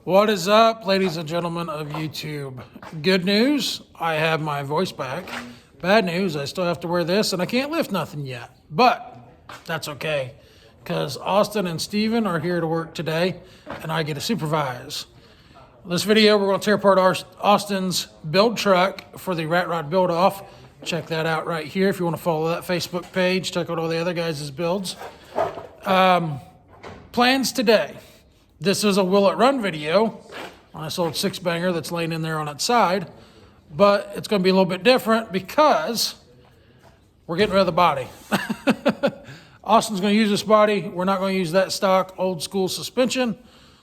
What is up, ladies and gentlemen of YouTube? Good news, I have my voice back. Bad news, I still have to wear this and I can't lift nothing yet. But that's okay, because Austin and Steven are here to work today and I get to supervise. This video, we're going to tear apart Austin's build truck for the Rat Rod build off. Check that out right here if you want to follow that Facebook page. Check out all the other guys' builds. Plans today. This is a Will It Run video on this old six banger that's laying in there on its side, but it's going to be a little bit different because we're getting rid of the body. Austin's going to use this body. We're not going to use that stock old school suspension.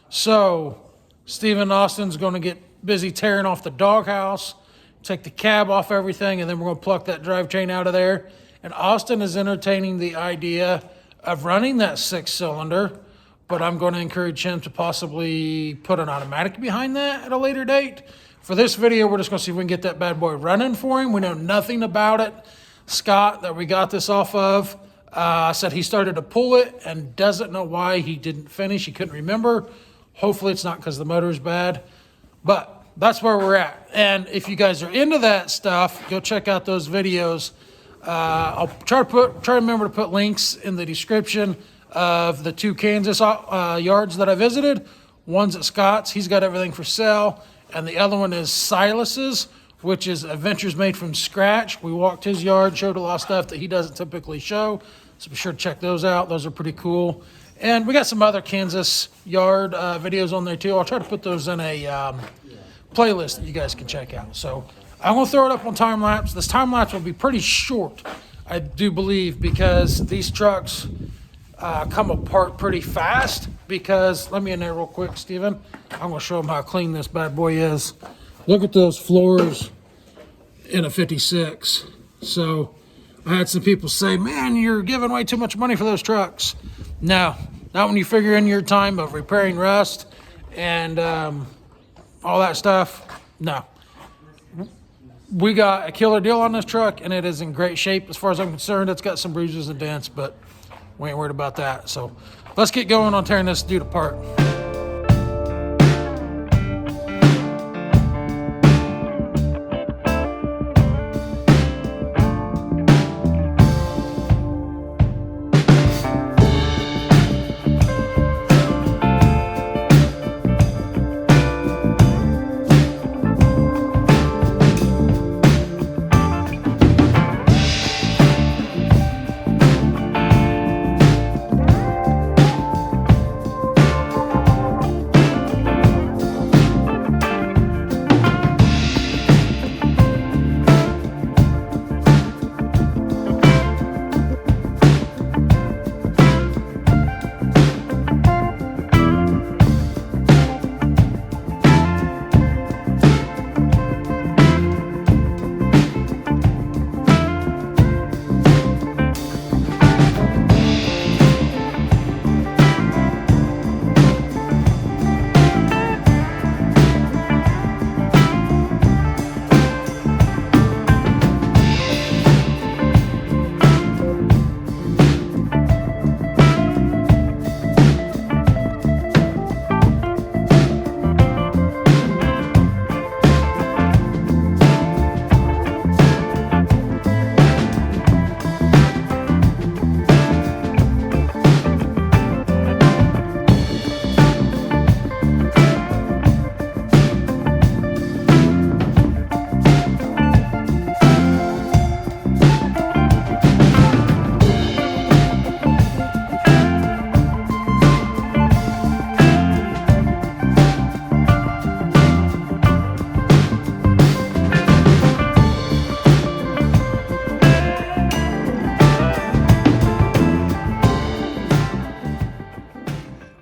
So Steven and Austin's going to get busy tearing off the doghouse, take the cab off everything, and then we're going to pluck that drive chain out of there. And Austin is entertaining the idea of running that 6-cylinder, but I'm going to encourage him to possibly put an automatic behind that at a later date. For this video, we're just going to see if we can get that bad boy running for him. We know nothing about it. Scott, that we got this off of, said he started to pull it and doesn't know why he didn't finish. He couldn't remember. Hopefully it's not because the motor is bad, but that's where we're at. And if you guys are into that stuff, go check out those videos. I'll try to remember to put links in the description of the two Kansas yards that I visited. One's at Scott's, he's got everything for sale, and the other one is Silas's, which is Adventures Made from Scratch. We walked his yard, showed a lot of stuff that he doesn't typically show, so be sure to check those out. Those are pretty cool. And we got some other Kansas yard videos on there too. I'll try to put those in a playlist that you guys can check out. So I'm going to throw it up on time lapse. This time lapse will be pretty short, I do believe, because these trucks come apart pretty fast. Because, let me in there real quick, Steven. I'm going to show them how clean this bad boy is. Look at those floors in a 56. So I had some people say, man, you're giving way too much money for those trucks. No, not when you figure in your time of repairing rust and all that stuff. No. We got a killer deal on this truck, and it is in great shape as far as I'm concerned. It's got some bruises and dents, but we ain't worried about that. So let's get going on tearing this dude apart.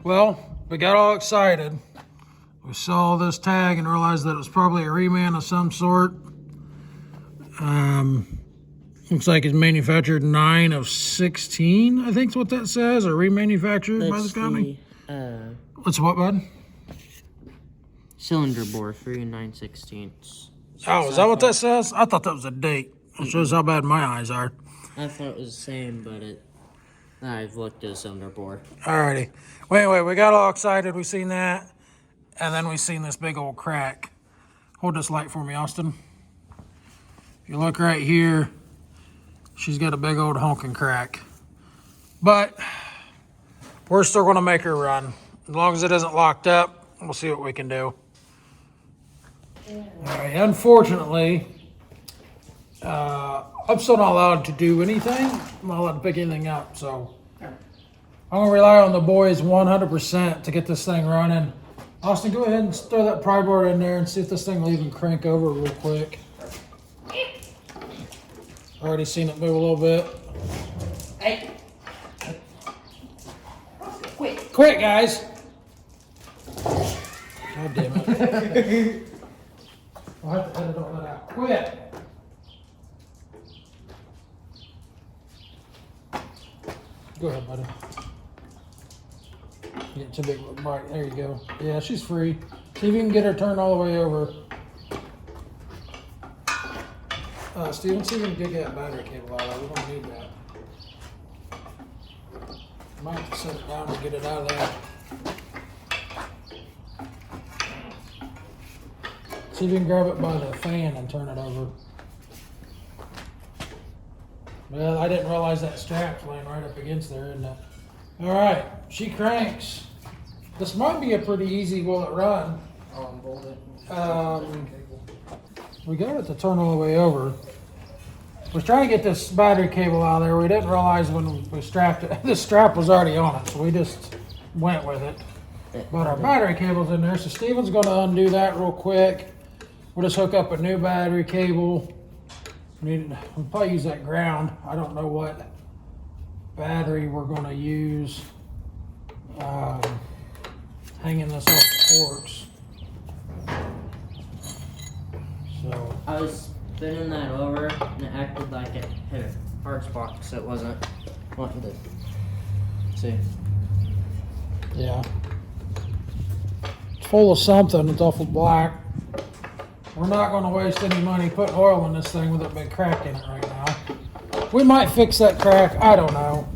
Well, we got all excited. We saw this tag and realized that it was probably a reman of some sort. Looks like it's manufactured 9 of 16, I think is what that says, or remanufactured by this company. What's what, bud? Cylinder bore, 3 9/16. Oh, is that what that says? I thought that was a date. It shows how bad my eyes are. I thought it was the same, but I've looked at a cylinder bore. Alrighty. Well, anyway, we got all excited. We seen that. and then we seen this big old crack. Hold this light for me, Austin. If you look right here, she's got a big old honking crack. But we're still gonna make her run. As long as it isn't locked up, we'll see what we can do. All right, unfortunately, I'm still not allowed to do anything. I'm not allowed to pick anything up, so I'm gonna rely on the boys 100% to get this thing running. Austin, go ahead and throw that pry bar in there and see if this thing will even crank over real quick. Already seen it move a little bit. Hey. Quit. Quit, guys. God damn it. I'll have to edit all that out. Quit. Go ahead, buddy. Get too big. Right, there you go. Yeah, she's free. See if you can get her turned all the way over. Steven, see if you can get that battery cable out of there. We don't need that. Might have to set it down and get it out of there. See if you can grab it by the fan and turn it over. Well, I didn't realize that strap's laying right up against there, isn't it? All right, she cranks. This might be a pretty easy will it run. We got it to turn all the way over. We're trying to get this battery cable out of there. We didn't realize when we strapped it, this strap was already on it, so we just went with it. But our battery cable's in there, so Steven's gonna undo that real quick. We'll just hook up a new battery cable. We'll probably use that ground. I don't know what battery we're gonna use. Hanging this off the forks. So I was spinning that over and it acted like it hit a hard spot because it wasn't wanting to see. yeah, it's full of something. It's awful black. We're not going to waste any money putting oil in this thing with a big crack in it right now. We might fix that crack. I don't know.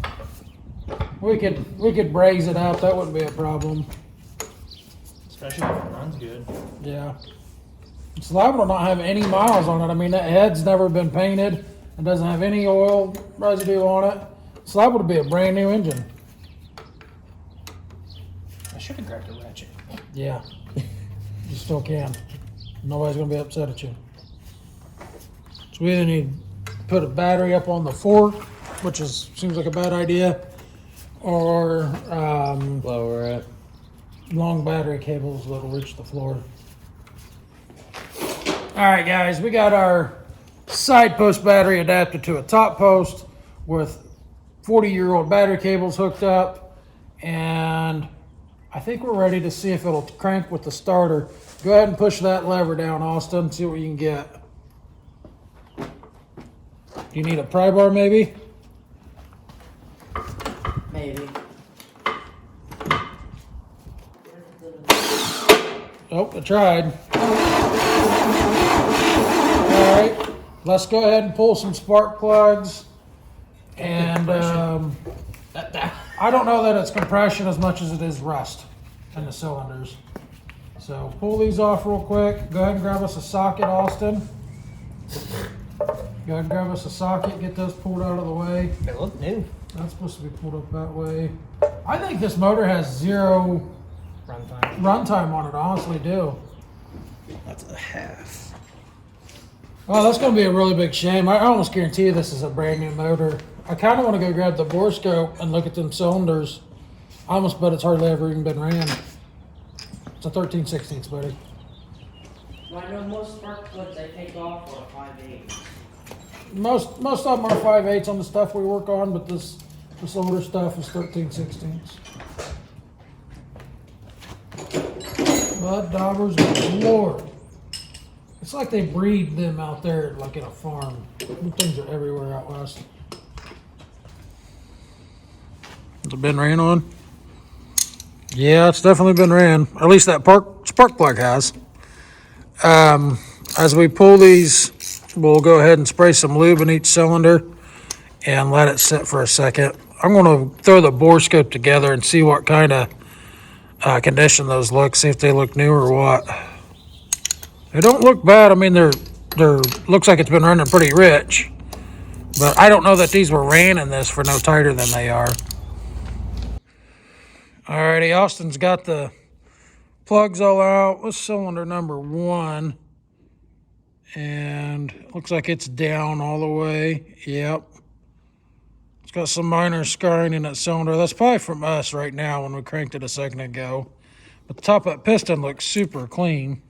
We could braze it out. That wouldn't be a problem. Especially if it runs good. Yeah. It's liable to not have any miles on it. I mean, that head's never been painted. It doesn't have any oil residue on it. It's liable to be a brand new engine. I should have grabbed a ratchet. Yeah. You still can. Nobody's going to be upset at you. So we either need to put a battery up on the fork, which seems like a bad idea, or Lower it. long battery cables that'll reach the floor. All right, guys, we got our side post battery adapted to a top post with 40-year-old battery cables hooked up, and I think we're ready to see if it'll crank with the starter. Go ahead and push that lever down, Austin, see what you can get. Do you need a pry bar, maybe? Maybe. Oh, I tried. All right, let's go ahead and pull some spark plugs. And I don't know that it's compression as much as it is rust in the cylinders. So pull these off real quick. Go ahead and grab us a socket, Austin. Go ahead and grab us a socket, get those pulled out of the way. They look new. That's supposed to be pulled up that way. I think this motor has 0 Runtime. runtime on it, I honestly do. That's a half. Oh, that's going to be a really big shame. I almost guarantee you this is a brand new motor. I kind of want to go grab the bore scope and look at them cylinders. I almost bet it's hardly ever even been ran. It's a 13/16, buddy. Well, I know most spark plugs I take off are 5/8. Most of them are 5/8 on the stuff we work on, but this older stuff is 13/16. Mud daubers, Lord. It's like they breed them out there like in a farm. Them things are everywhere out west. Has it been ran on? Yeah, it's definitely been ran. At least that spark plug has. As we pull these, we'll go ahead and spray some lube in each cylinder and let it sit for a second. I'm going to throw the bore scope together and see what kind of condition those look, see if they look new or what. They don't look bad. I mean, they're looks like it's been running pretty rich. But I don't know that these were ran in this for no tighter than they are. Alrighty, Austin's got the plugs all out. What's cylinder number 1? And looks like it's down all the way. Yep. It's got some minor scarring in that cylinder. That's probably from us right now when we cranked it a second ago. But the top of that piston looks super clean.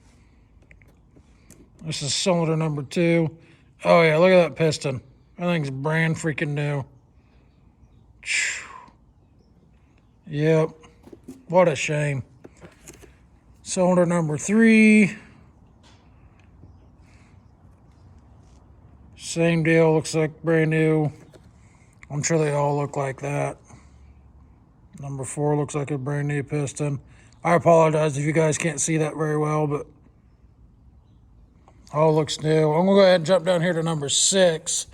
This is cylinder number 2. Oh yeah, look at that piston. That thing's brand freaking new. Yep. What a shame. Cylinder number 3. Same deal, looks like brand new. I'm sure they all look like that. Number 4 looks like a brand new piston. I apologize if you guys can't see that very well, but all looks new. I'm gonna go ahead and jump down here to number 6,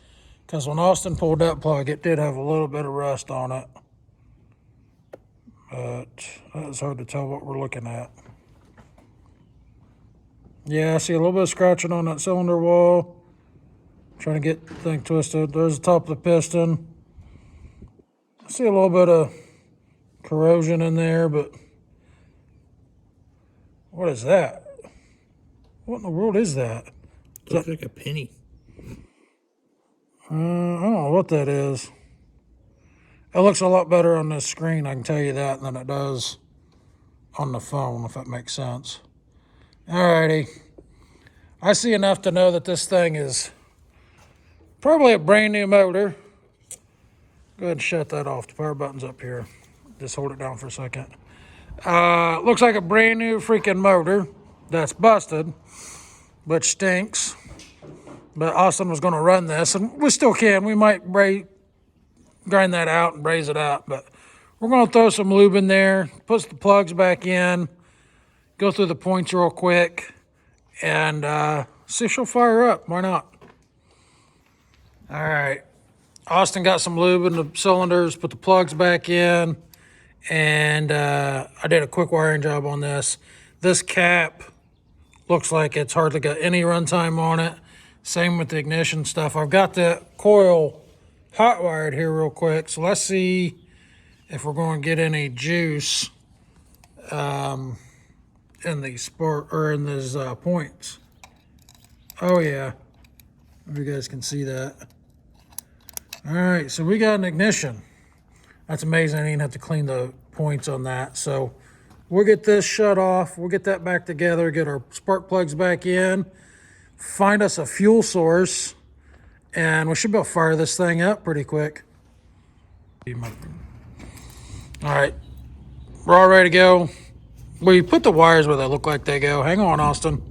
because when Austin pulled that plug, it did have a little bit of rust on it. But it's hard to tell what we're looking at. Yeah, I see a little bit of scratching on that cylinder wall. Trying to get the thing twisted. There's the top of the piston. I see a little bit of corrosion in there, but what is that? What in the world is that? Looks like a penny. I don't know what that is. It looks a lot better on this screen, I can tell you that, than it does on the phone, if that makes sense. Alrighty. I see enough to know that this thing is probably a brand new motor. Go ahead and shut that off. The power button's up here. Just hold it down for a second. Looks like a brand new freaking motor that's busted, which stinks. But Austin was going to run this, and we still can. We might grind that out and braze it up, but we're going to throw some lube in there, put the plugs back in, go through the points real quick, and see if she'll fire up. Why not? All right. Austin got some lube in the cylinders, put the plugs back in, and I did a quick wiring job on this. This cap looks like it's hardly got any runtime on it. Same with the ignition stuff. I've got the coil hot wired here real quick, so let's see if we're going to get any juice in these spark or in these points. Oh yeah, if you guys can see that. All right, so we got an ignition. That's amazing. I didn't have to clean the points on that. So we'll get this shut off. We'll get that back together, get our spark plugs back in, find us a fuel source, and we should be able to fire this thing up pretty quick. All right, we're all ready to go. We put the wires where they look like they go. Hang on, Austin.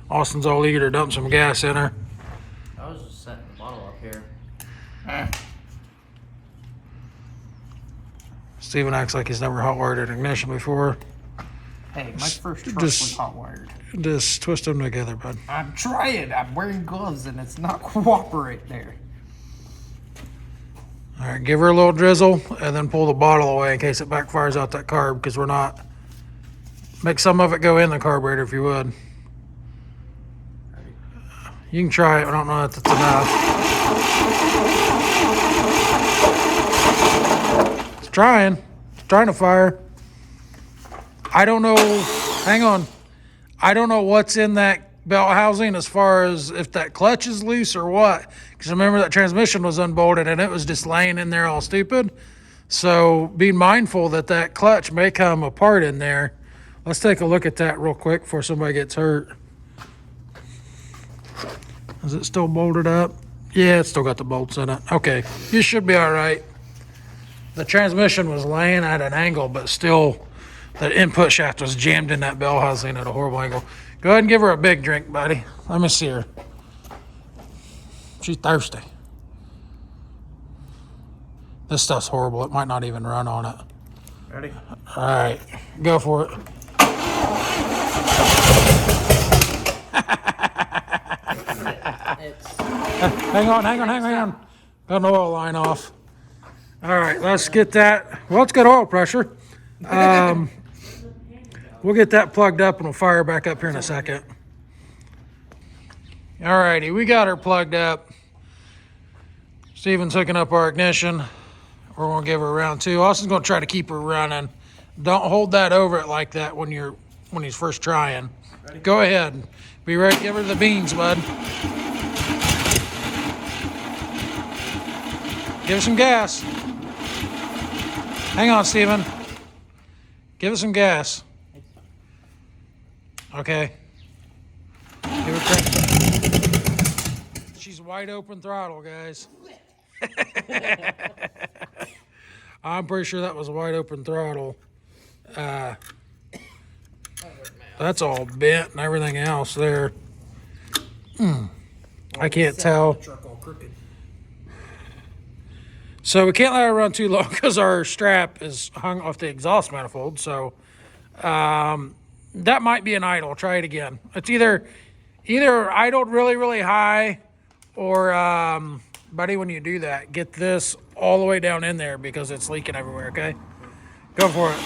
Austin's all eager to dump some gas in her. I was just setting the bottle up here. Steven acts like he's never hot wired an ignition before. Hey, my first truck was hot wired. Just twist them together, bud. I'm trying. I'm wearing gloves and it's not cooperate there. All right, give her a little drizzle and then pull the bottle away in case it backfires out that carb, because we're not. Make some of it go in the carburetor if you would. You can try it. I don't know if that's enough. It's trying. It's trying to fire. I don't know. Hang on. I don't know what's in that belt housing as far as if that clutch is loose or what. Because remember that transmission was unbolted and it was just laying in there all stupid. So be mindful that that clutch may come apart in there. Let's take a look at that real quick before somebody gets hurt. Is it still bolted up? Yeah, it's still got the bolts in it. Okay, you should be all right. The transmission was laying at an angle, but still, that input shaft was jammed in that bell housing at a horrible angle. Go ahead and give her a big drink, buddy. Let me see her. She's thirsty. This stuff's horrible. It might not even run on it. Ready? All right, go for it. Hang on. Got an oil line off. All right, let's get that. Well, it's got oil pressure. We'll get that plugged up and we'll fire back up here in a second. Alrighty, we got her plugged up. Steven's hooking up our ignition. We're gonna give her a round 2. Austin's gonna try to keep her running. Don't hold that over it like that when he's first trying. Ready? Go ahead. Be ready. Give her the beans, bud. Give her some gas. Hang on, Steven. Give it some gas. Okay. Give her crank. She's wide open throttle, guys. I'm pretty sure that was wide open throttle. That's all bent and everything else there. I can't tell. So we can't let her run too long because our strap is hung off the exhaust manifold. So that might be an idle. Try it again. It's either idled really, really high or, buddy, when you do that, get this all the way down in there because it's leaking everywhere, okay? Go for it.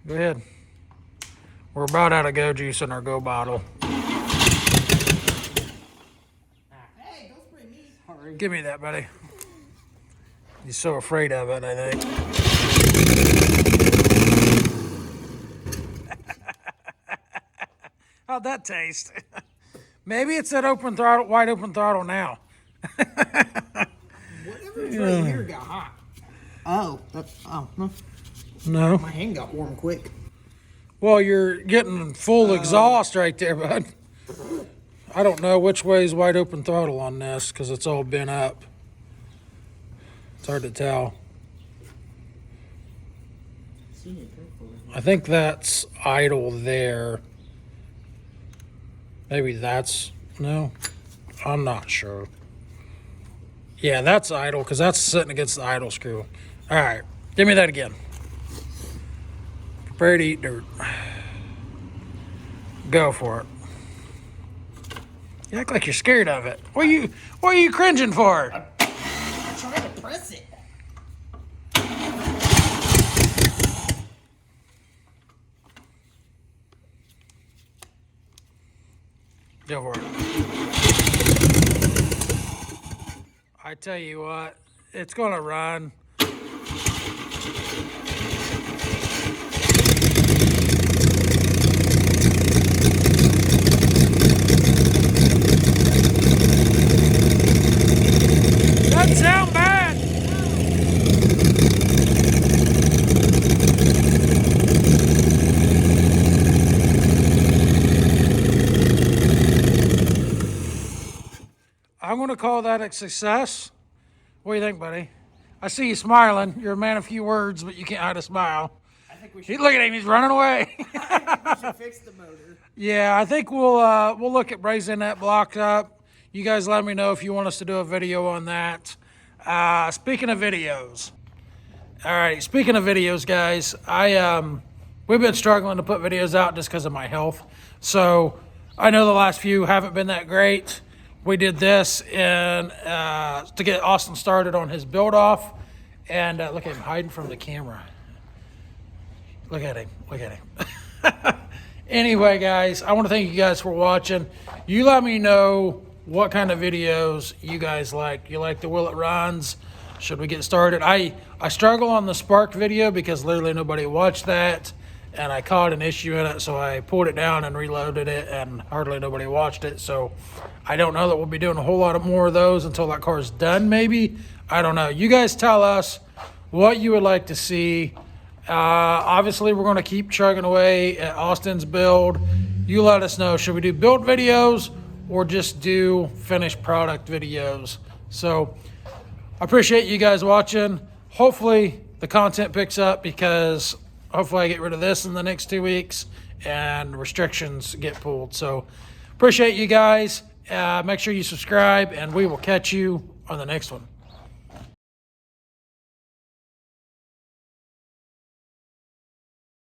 Go ahead. We're about out of go juice in our go bottle. Hey, don't spray me. Sorry. Give me that, buddy. He's so afraid of it, I think. How'd that taste? Maybe it's that open throttle, wide open throttle now. Whatever's right here got hot. Oh, no. No. My hand got warm quick. Well, you're getting full exhaust right there, bud. I don't know which way is wide open throttle on this because it's all bent up. It's hard to tell. I think that's idle there. Maybe that's, no, I'm not sure. Yeah, that's idle because that's sitting against the idle screw. All right, give me that again. Prepare to eat dirt. Go for it. You act like you're scared of it. What are you cringing for? I'm trying to press it. Go for it. I tell you what, it's gonna run. Doesn't sound bad. I'm going to call that a success. What do you think, buddy? I see you smiling. You're a man of few words, but you can't hide a smile. I think we should. Look at him. He's running away. I think we should fix the motor. Yeah, I think we'll look at raising that block up. You guys let me know if you want us to do a video on that. Speaking of videos. All right, speaking of videos, guys, we've been struggling to put videos out just because of my health. So I know the last few haven't been that great. We did this to get Austin started on his build off. And look at him hiding from the camera. Look at him. Look at him. Anyway, guys, I want to thank you guys for watching. You let me know what kind of videos you guys like. You like the Will It Runs? Should we get started? I struggle on the Spark video because literally nobody watched that. And I caught an issue in it, so I pulled it down and reloaded it, and hardly nobody watched it. So I don't know that we'll be doing a whole lot more of those until that car's done, maybe. I don't know. You guys tell us what you would like to see. Obviously, we're going to keep chugging away at Austin's build. You let us know. Should we do build videos or just do finished product videos? So I appreciate you guys watching. Hopefully the content picks up because hopefully I get rid of this in the next 2 weeks and restrictions get pulled. So appreciate you guys. Make sure you subscribe and we will catch you on the next one.